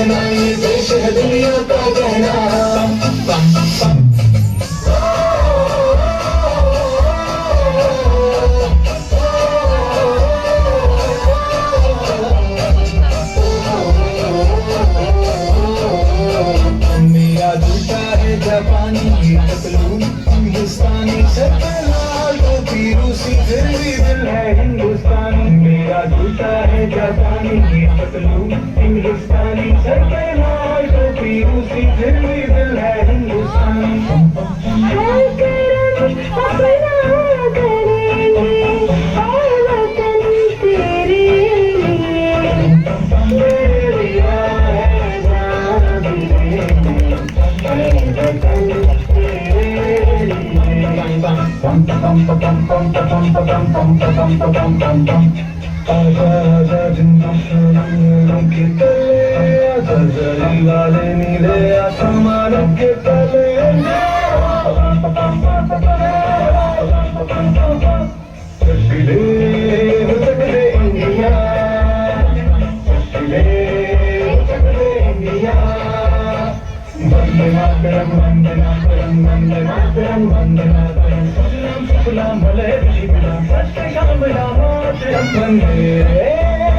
रहना, ये देश है दुनिया का कहना। मेरा जूता है जापानी पतलून हिंदुस्तानी, सर पे लाल टोपी रूसी, फिर भी दिल है हिंदुस्तानी। मेरा जूता है जापानी पतलून हिंदुस्तानी, सर पे लाल टोपी रूसी, फिर भी दिल है हिंदुस्तानी। आजा हिंदुस्तान के तले, आजा जरी वाले नीले आसमान के तले। चले चले इंडिया, चले चले इंडिया। वंदे मातरम, वंदे मातरम, वंदे मातरम, वंदे मातरम। सुजलाम सुफलाम भले शिवलाम, सत्य श्यामलाम मातरम। वंदे